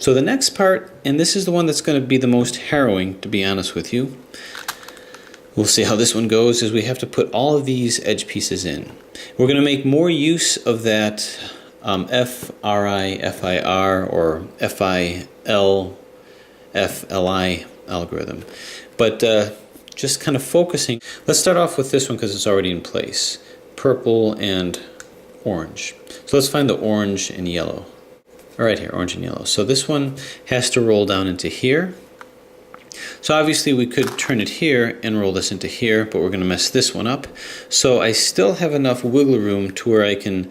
So the next part, and this is the one that's going to be the most harrowing, to be honest with you. We'll see how this one goes, is we have to put all of these edge pieces in. We're going to make more use of that FRI, FIR, or FIL, FLI algorithm. But just kind of focusing. Let's start off with this one because it's already in place. Purple and orange. So let's find the orange and yellow. All right, here, orange and yellow. So this one has to roll down into here. So obviously we could turn it here and roll this into here, but we're going to mess this one up. So I still have enough wiggle room to where I can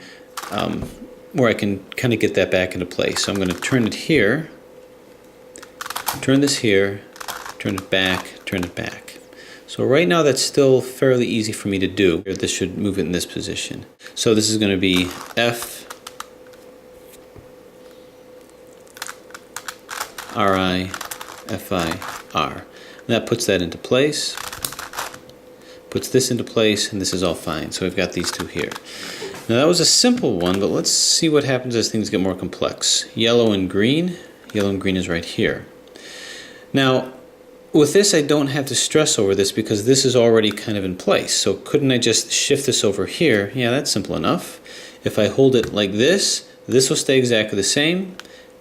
kind of get that back into place. So I'm going to turn it here, turn this here, turn it back, turn it back. So right now that's still fairly easy for me to do. This should move it in this position. So this is going to be F, RI, FI, R. And that puts that into place, puts this into place, and this is all fine. So we've got these two here. Now that was a simple one, but let's see what happens as things get more complex. Yellow and green is right here. Now, with this, I don't have to stress over this because this is already kind of in place. So couldn't I just shift this over here? Yeah, that's simple enough. If I hold it like this will stay exactly the same,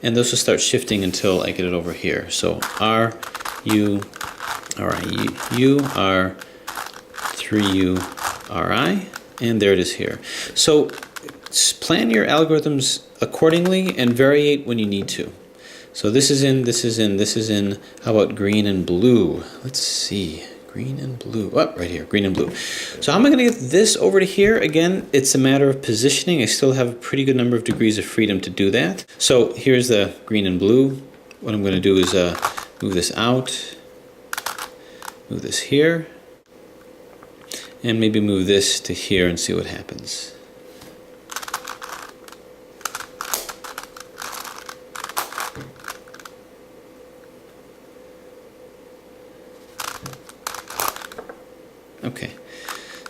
and this will start shifting until I get it over here. So R, U, R, I, U, R, 3U, R, I, and there it is here. So plan your algorithms accordingly and variate when you need to. So this is in, this is in, this is in. How about green and blue? Let's see, green and blue. Oh, right here, green and blue. So how am I going to get this over to here? Again, it's a matter of positioning. I still have a pretty good number of degrees of freedom to do that. So here's the green and blue. What I'm going to do is move this out, move this here, and maybe move this to here and see what happens. Okay,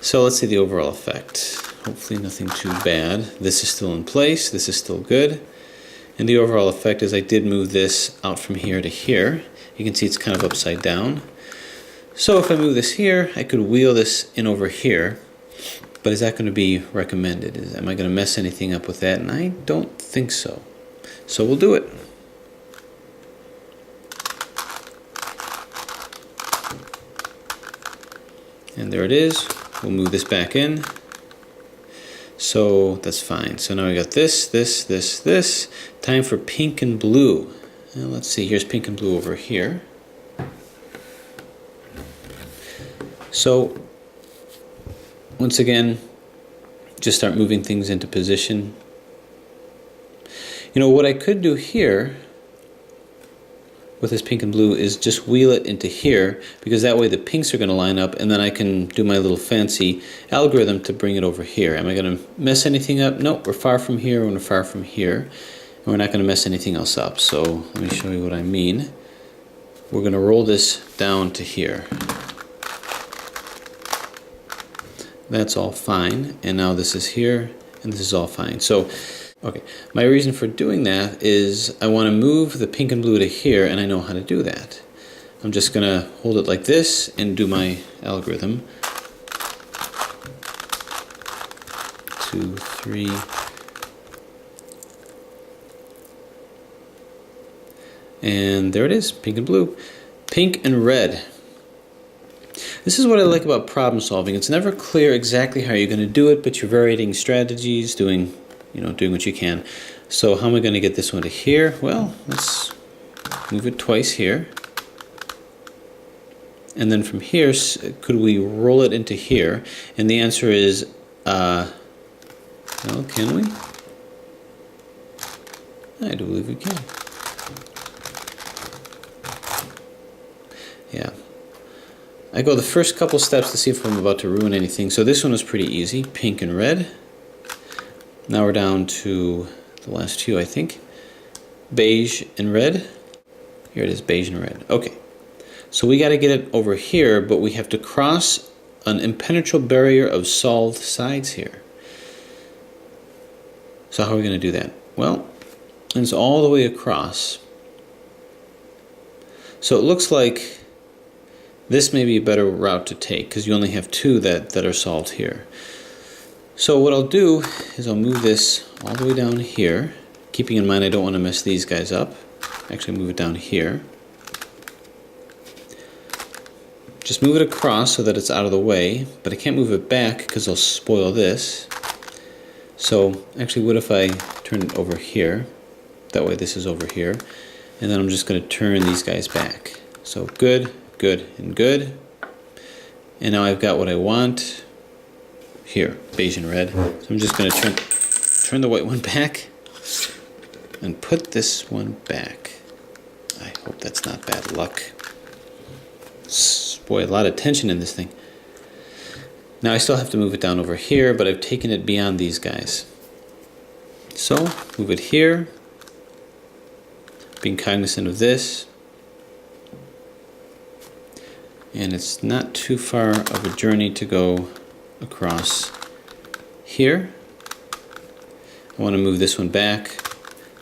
so let's see the overall effect. Hopefully nothing too bad. This is still in place, this is still good. And the overall effect is I did move this out from here to here. You can see it's kind of upside down. So if I move this here, I could wheel this in over here. But is that going to be recommended? Am I going to mess anything up with that? And I don't think so. So we'll do it. And there it is. We'll move this back in. So that's fine. So now we got this, this, this, this. Time for pink and blue. Now let's see, here's pink and blue over here. So once again, just start moving things into position. You know, what I could do here with this pink and blue is just wheel it into here, because that way the pinks are going to line up, and then I can do my little fancy algorithm to bring it over here. Am I going to mess anything up? Nope, we're far from here, we're far from here, and we're not going to mess anything else up. So let me show you what I mean. We're going to roll this down to here. That's all fine, and now this is here, and this is all fine. So okay, my reason for doing that is I want to move the pink and blue to here, and I know how to do that. I'm just going to hold it like this and do my algorithm. 2, 3. And there it is, pink and blue. Pink and red. This is what I like about problem solving. It's never clear exactly how you're going to do it, but you're varying strategies, doing what you can. So how am I going to get this one to here? Well, let's move it twice here. And then from here, could we roll it into here? And the answer is, well, can we? I do believe we can. Yeah. I go the first couple steps to see if I'm about to ruin anything. So this one was pretty easy, pink and red. Now we're down to the last two, I think. Beige and red. Here it is, beige and red. Okay. So we got to get it over here, but we have to cross an impenetrable barrier of solved sides here. So how are we going to do that? Well, it's all the way across. So it looks like this may be a better route to take because you only have two that are solved here. So what I'll do is I'll move this all the way down here, keeping in mind I don't want to mess these guys up. Actually move it down here. Just move it across so that it's out of the way, but I can't move it back because I'll spoil this. So actually, what if I turn it over here? That way this is over here. And then I'm just going to turn these guys back. So good, good, and good. And now I've got what I want here, beige and red. So I'm just going to turn the white one back and put this one back. I hope that's not bad luck. Boy, a lot of tension in this thing. Now I still have to move it down over here, but I've taken it beyond these guys. So, move it here, being cognizant of this. And it's not too far of a journey to go across here. I want to move this one back,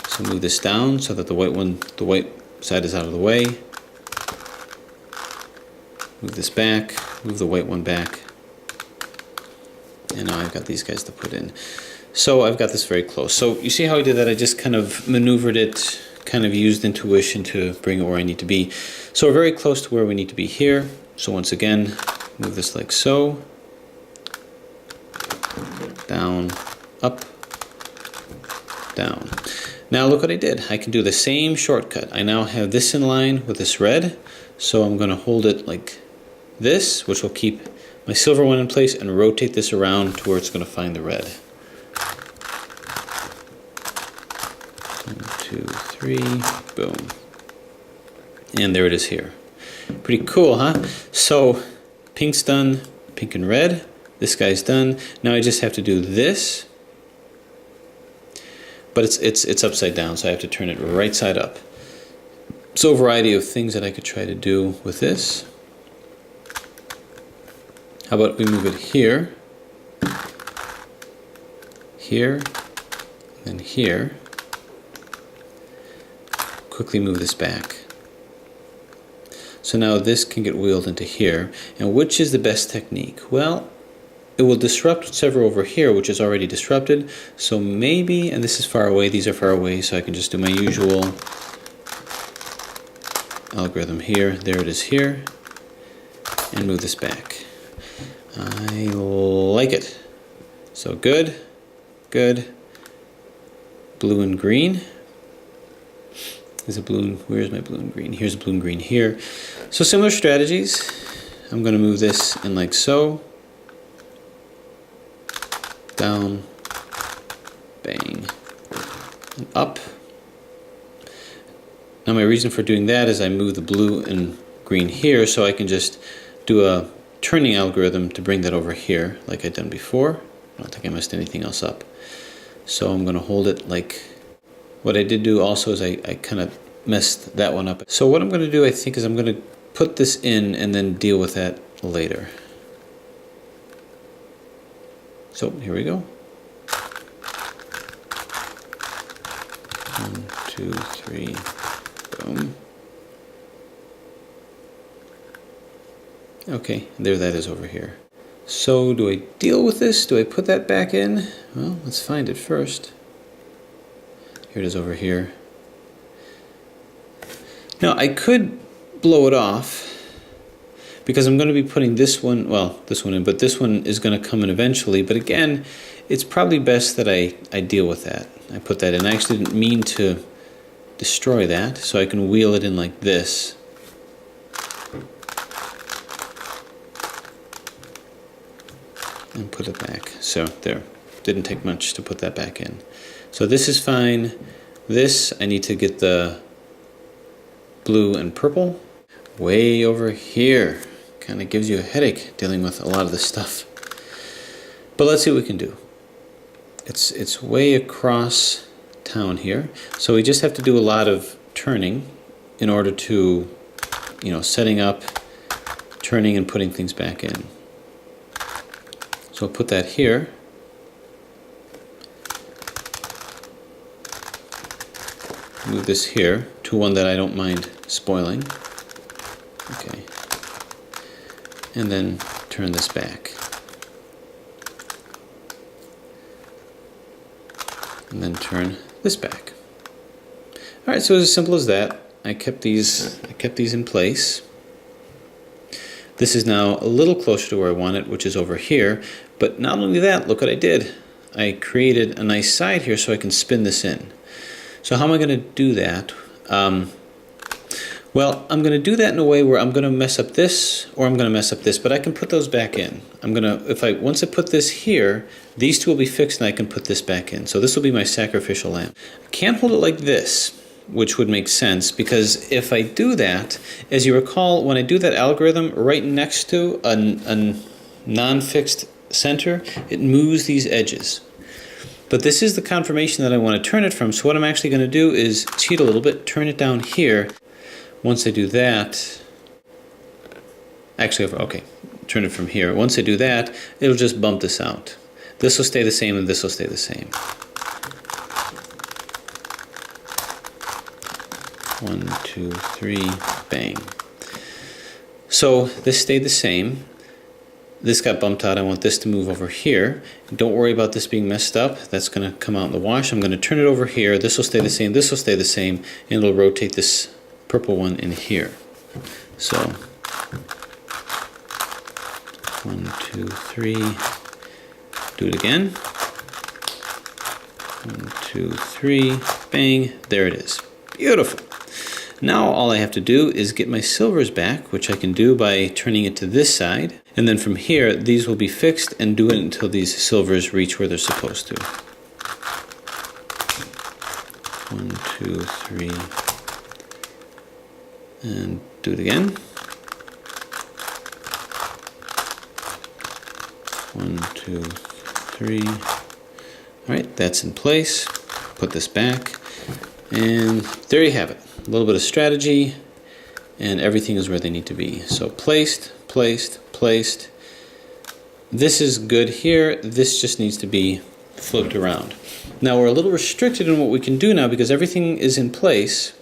so move this down so that the white side is out of the way. Move this back, move the white one back. And now I've got these guys to put in. So I've got this very close. So you see how I did that? I just kind of maneuvered it, kind of used intuition to bring it where I need to be. So we're very close to where we need to be here. So once again, move this like so. Down, up, down. Now look what I did. I can do the same shortcut. I now have this in line with this red. So I'm going to hold it like this, which will keep my silver one in place, and rotate this around to where it's going to find the red. 1, 2, 3, boom. And there it is here. Pretty cool, huh? So pink's done, pink and red. This guy's done. Now I just have to do this, but it's upside down, so I have to turn it right side up. So a variety of things that I could try to do with this. How about we move it here, here, and here. Quickly move this back. So now this can get wheeled into here. And which is the best technique? Well, it will disrupt several over here, which is already disrupted. So maybe, and this is far away, these are far away, so I can just do my usual algorithm here. There it is here. And move this back. I like it. So good, good. Blue and green. Is it blue? Where's my blue and green? Here's blue and green here. So similar strategies. I'm going to move this in like so. Down, bang, and up. Now my reason for doing that is I move the blue and green here so I can just do a turning algorithm to bring that over here like I'd done before. I don't think I messed anything else up. So I'm going to hold it like, what I did do also is I kind of messed that one up. So what I'm going to do, I think, is I'm going to put this in and then deal with that later. So here we go. 1, 2, 3, boom. Okay, there that is over here. So do I deal with this? Do I put that back in? Well, let's find it first. Here it is over here. Now I could blow it off because I'm going to be putting this one, well, this one in, but this one is going to come in eventually. But again, it's probably best that I deal with that. I put that in. I actually didn't mean to destroy that, so I can wheel it in like this. And put it back. So there, didn't take much to put that back in. So this is fine. This, I need to get the blue and purple way over here. Kind of gives you a headache dealing with a lot of this stuff. But let's see what we can do. It's way across town here. So we just have to do a lot of turning in order to, setting up, turning and putting things back in. So I'll put that here. Move this here to one that I don't mind spoiling. Okay. And then turn this back. And then turn this back. All right, so it's as simple as that. I kept these in place. This is now a little closer to where I want it, which is over here. But not only that, look what I did. I created a nice side here so I can spin this in. So how am I going to do that? Well, I'm going to do that in a way where I'm going to mess up this or I'm going to mess up this, but I can put those back in. Once I put this here, these two will be fixed and I can put this back in. So this will be my sacrificial lamb. I can't hold it like this, which would make sense, because if I do that, as you recall, when I do that algorithm right next to a non-fixed center, it moves these edges. But this is the confirmation that I want to turn it from, so what I'm actually going to do is cheat a little bit, turn it down here. Once I do that, actually, okay, turn it from here. Once I do that, it'll just bump this out. This will stay the same and this will stay the same. 1, 2, 3, bang. So this stayed the same. This got bumped out. I want this to move over here. Don't worry about this being messed up. That's going to come out in the wash. I'm going to turn it over here. This will stay the same. This will stay the same. And it'll rotate this purple one in here. So 1, 2, 3. Do it again. 1, 2, 3. Bang. There it is. Beautiful. Now all I have to do is get my silvers back, which I can do by turning it to this side. And then from here, these will be fixed, and do it until these silvers reach where they're supposed to. 1, 2, 3. And do it again. 1, 2, 3. All right, that's in place. Put this back. And there you have it. A little bit of strategy, and everything is where they need to be. So placed, placed, placed. This is good here. This just needs to be flipped around. Now we're a little restricted in what we can do now because everything is in place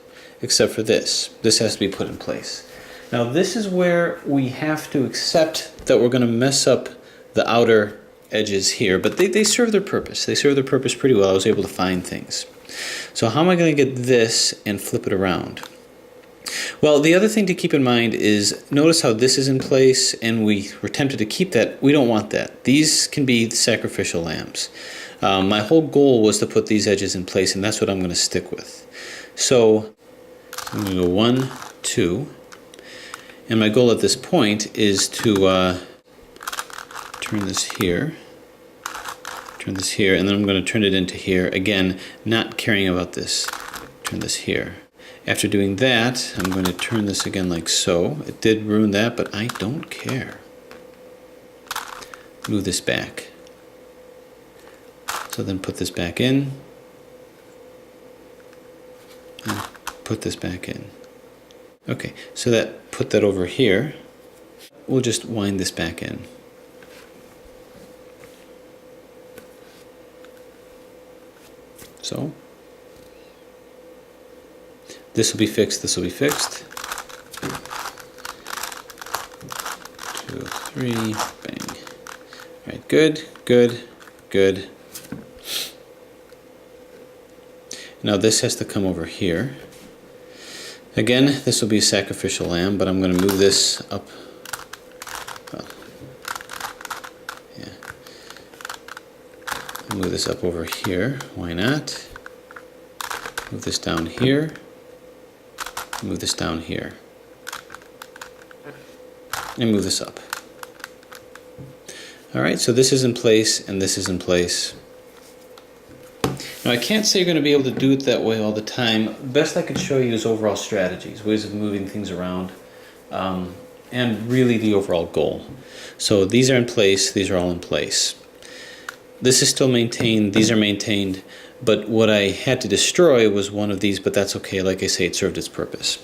except for this. This has to be put in place. Now this is where we have to accept that we're going to mess up the outer edges here, but they serve their purpose. They serve their purpose pretty well. I was able to find things. So how am I going to get this and flip it around? Well, the other thing to keep in mind is notice how this is in place and we were tempted to keep that. We don't want that. These can be sacrificial lambs. My whole goal was to put these edges in place, and that's what I'm going to stick with. So I'm going to go 1, 2, and my goal at this point is to turn this here, and then I'm going to turn it into here. Again, not caring about this. Turn this here. After doing that, I'm going to turn this again like so. It did ruin that, but I don't care. Move this back. So then put this back in. And put this back in. Okay, so that put that over here. We'll just wind this back in. So this will be fixed, this will be fixed. 2, 3, bang. All right, good, good, good. Now this has to come over here. Again, this will be a sacrificial lamb, but I'm going to move this up. Well, yeah. Move this up over here. Why not? Move this down here. Move this down here. And move this up. Alright, so this is in place and this is in place. Now I can't say you're going to be able to do it that way all the time. Best I could show you is overall strategies, ways of moving things around, and really the overall goal. So these are in place, these are all in place. This is still maintained, these are maintained, but what I had to destroy was one of these, but that's okay. Like I say, it served its purpose.